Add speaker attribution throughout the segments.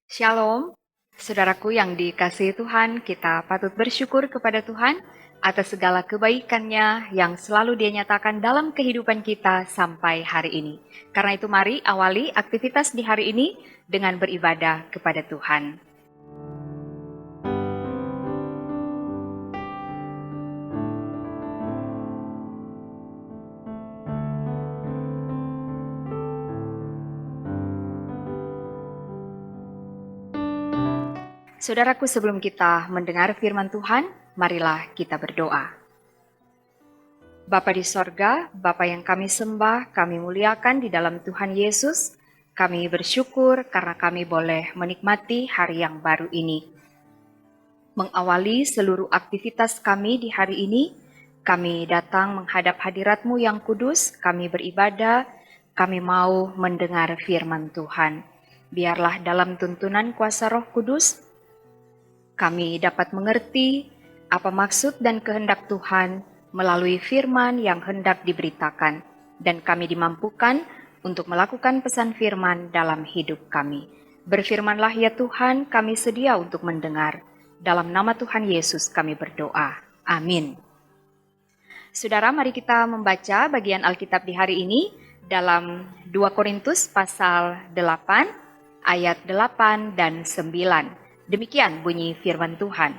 Speaker 1: Shalom, saudaraku yang dikasihi Tuhan, kita patut bersyukur kepada Tuhan atas segala kebaikan-Nya yang selalu Dia nyatakan dalam kehidupan kita sampai hari ini. Karena itu mari awali aktivitas di hari ini dengan beribadah kepada Tuhan. Saudaraku, sebelum kita mendengar firman Tuhan, marilah kita berdoa. Bapa di sorga, Bapa yang kami sembah, kami muliakan di dalam Tuhan Yesus. Kami bersyukur karena kami boleh menikmati hari yang baru ini. Mengawali seluruh aktivitas kami di hari ini, kami datang menghadap hadirat-Mu yang kudus, kami beribadah, kami mau mendengar firman Tuhan. Biarlah dalam tuntunan kuasa Roh Kudus, kami dapat mengerti apa maksud dan kehendak Tuhan melalui firman yang hendak diberitakan, dan kami dimampukan untuk melakukan pesan firman dalam hidup kami. Berfirmanlah ya Tuhan, kami sedia untuk mendengar. Dalam nama Tuhan Yesus kami berdoa. Amin. Saudara, mari kita membaca bagian Alkitab di hari ini dalam 2 Korintus pasal 8 ayat 8 dan 9. Demikian bunyi firman Tuhan.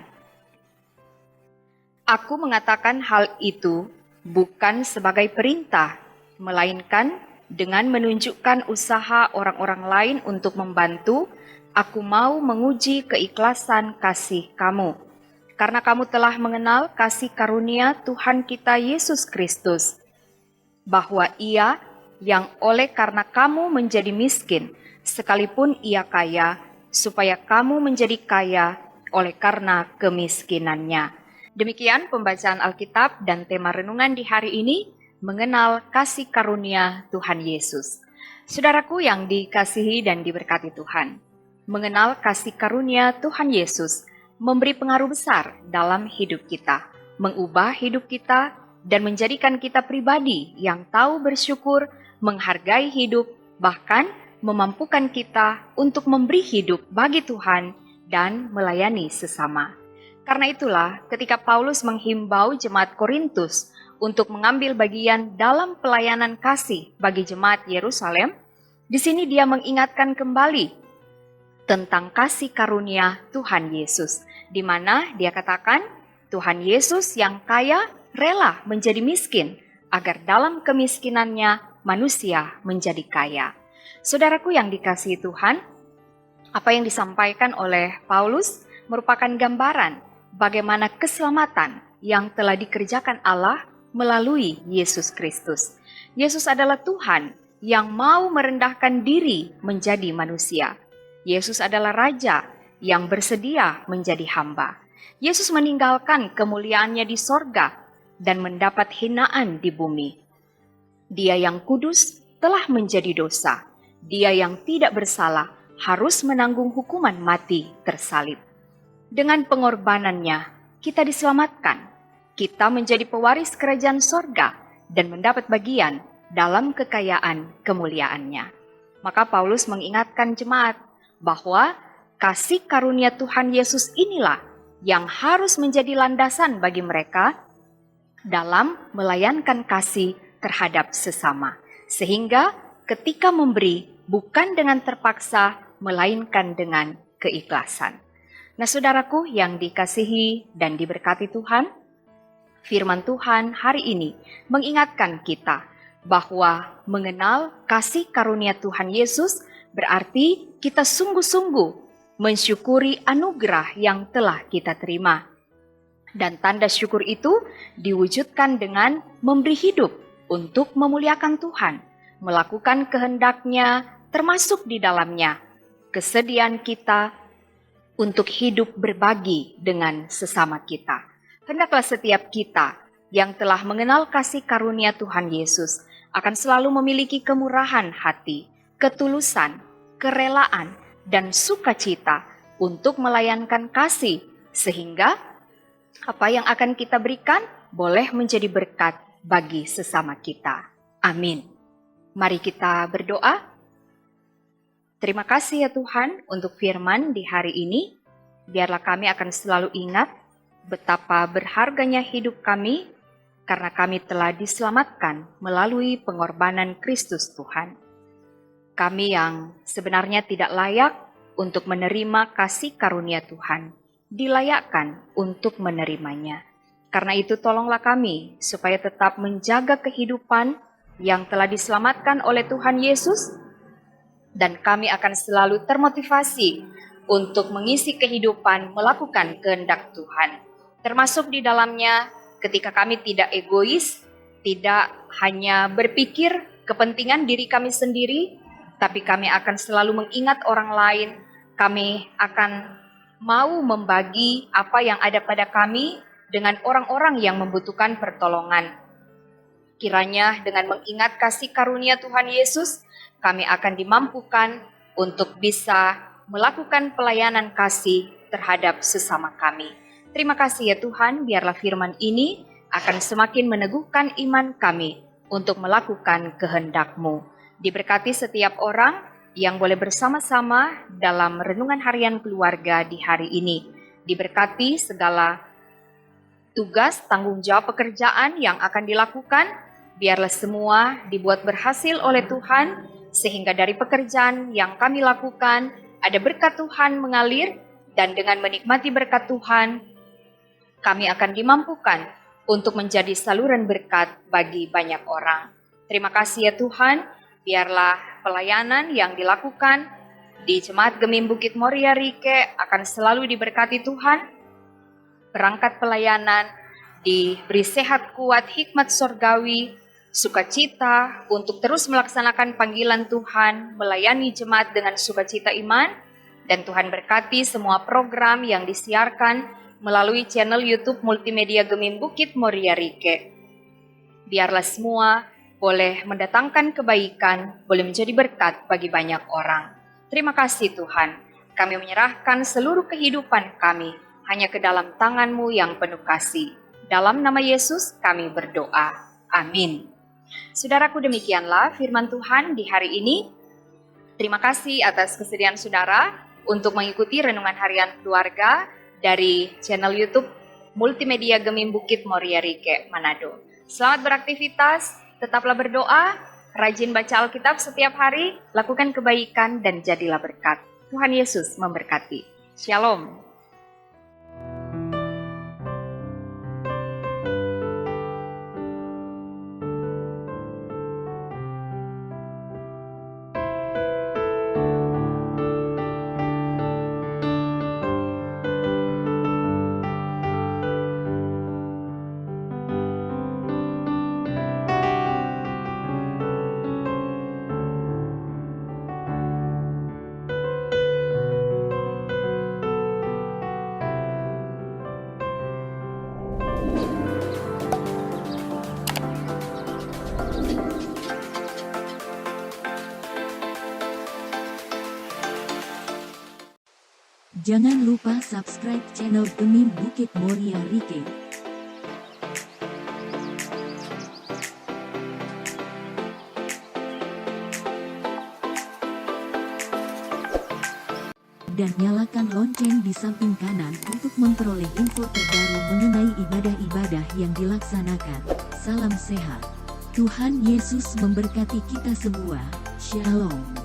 Speaker 1: Aku mengatakan hal itu bukan sebagai perintah, melainkan dengan menunjukkan usaha orang-orang lain untuk membantu, aku mau menguji keikhlasan kasih kamu. Karena kamu telah mengenal kasih karunia Tuhan kita Yesus Kristus, bahwa Ia yang oleh karena kamu menjadi miskin, sekalipun Ia kaya, supaya kamu menjadi kaya oleh karena kemiskinannya. Demikian pembacaan Alkitab dan tema renungan di hari ini, mengenal kasih karunia Tuhan Yesus. Saudaraku yang dikasihi dan diberkati Tuhan, mengenal kasih karunia Tuhan Yesus memberi pengaruh besar dalam hidup kita, mengubah hidup kita, dan menjadikan kita pribadi yang tahu bersyukur, menghargai hidup, bahkan memampukan kita untuk memberi hidup bagi Tuhan dan melayani sesama. Karena itulah ketika Paulus menghimbau jemaat Korintus untuk mengambil bagian dalam pelayanan kasih bagi jemaat Yerusalem, di sini dia mengingatkan kembali tentang kasih karunia Tuhan Yesus, di mana dia katakan Tuhan Yesus yang kaya rela menjadi miskin agar dalam kemiskinannya manusia menjadi kaya. Saudaraku yang dikasihi Tuhan, apa yang disampaikan oleh Paulus merupakan gambaran bagaimana keselamatan yang telah dikerjakan Allah melalui Yesus Kristus. Yesus adalah Tuhan yang mau merendahkan diri menjadi manusia. Yesus adalah Raja yang bersedia menjadi hamba. Yesus meninggalkan kemuliaannya di sorga dan mendapat hinaan di bumi. Dia yang kudus telah menjadi dosa. Dia yang tidak bersalah harus menanggung hukuman mati tersalib. Dengan pengorbanannya, kita diselamatkan. Kita menjadi pewaris kerajaan sorga dan mendapat bagian dalam kekayaan kemuliaannya. Maka Paulus mengingatkan jemaat bahwa kasih karunia Tuhan Yesus inilah yang harus menjadi landasan bagi mereka dalam melayankan kasih terhadap sesama. Sehingga ketika memberi bukan dengan terpaksa, melainkan dengan keikhlasan. Nah, saudaraku yang dikasihi dan diberkati Tuhan, firman Tuhan hari ini mengingatkan kita bahwa mengenal kasih karunia Tuhan Yesus berarti kita sungguh-sungguh mensyukuri anugerah yang telah kita terima. Dan tanda syukur itu diwujudkan dengan memberi hidup untuk memuliakan Tuhan, melakukan kehendak-Nya termasuk di dalamnya kesediaan kita untuk hidup berbagi dengan sesama kita. Hendaklah setiap kita yang telah mengenal kasih karunia Tuhan Yesus akan selalu memiliki kemurahan hati, ketulusan, kerelaan, dan sukacita untuk melayankan kasih, sehingga apa yang akan kita berikan boleh menjadi berkat bagi sesama kita. Amin. Mari kita berdoa. Terima kasih ya Tuhan untuk firman di hari ini. Biarlah kami akan selalu ingat betapa berharganya hidup kami karena kami telah diselamatkan melalui pengorbanan Kristus Tuhan. Kami yang sebenarnya tidak layak untuk menerima kasih karunia Tuhan, dilayakkan untuk menerimanya. Karena itu tolonglah kami supaya tetap menjaga kehidupan yang telah diselamatkan oleh Tuhan Yesus, dan kami akan selalu termotivasi untuk mengisi kehidupan melakukan kehendak Tuhan. Termasuk di dalamnya ketika kami tidak egois, tidak hanya berpikir kepentingan diri kami sendiri, tapi kami akan selalu mengingat orang lain. Kami akan mau membagi apa yang ada pada kami dengan orang-orang yang membutuhkan pertolongan. Kiranya dengan mengingat kasih karunia Tuhan Yesus, kami akan dimampukan untuk bisa melakukan pelayanan kasih terhadap sesama kami. Terima kasih ya Tuhan, biarlah firman ini akan semakin meneguhkan iman kami untuk melakukan kehendak-Mu. Diberkati setiap orang yang boleh bersama-sama dalam renungan harian keluarga di hari ini. Diberkati segala tugas, tanggung jawab pekerjaan yang akan dilakukan, biarlah semua dibuat berhasil oleh Tuhan, sehingga dari pekerjaan yang kami lakukan, ada berkat Tuhan mengalir, dan dengan menikmati berkat Tuhan, kami akan dimampukan untuk menjadi saluran berkat bagi banyak orang. Terima kasih ya Tuhan, biarlah pelayanan yang dilakukan di Jemaat Gemim Bukit Moria Rike akan selalu diberkati Tuhan. Perangkat pelayanan diberi sehat kuat, hikmat sorgawi, sukacita untuk terus melaksanakan panggilan Tuhan, melayani jemaat dengan sukacita iman, dan Tuhan berkati semua program yang disiarkan melalui channel YouTube Multimedia Gemim Bukit Moria Rike. Biarlah semua boleh mendatangkan kebaikan, boleh menjadi berkat bagi banyak orang. Terima kasih Tuhan, kami menyerahkan seluruh kehidupan kami hanya ke dalam tangan-Mu yang penuh kasih. Dalam nama Yesus kami berdoa. Amin. Saudaraku, demikianlah firman Tuhan di hari ini. Terima kasih atas kesediaan saudara untuk mengikuti renungan harian keluarga dari channel YouTube Multimedia Gemim Bukit Moria Rike, Manado. Selamat beraktivitas, tetaplah berdoa, rajin baca Alkitab setiap hari, lakukan kebaikan dan jadilah berkat. Tuhan Yesus memberkati. Shalom.
Speaker 2: Jangan lupa subscribe channel Gemim Bukit Moria Rike. Dan nyalakan lonceng di samping kanan untuk memperoleh info terbaru mengenai ibadah-ibadah yang dilaksanakan. Salam sehat. Tuhan Yesus memberkati kita semua. Shalom.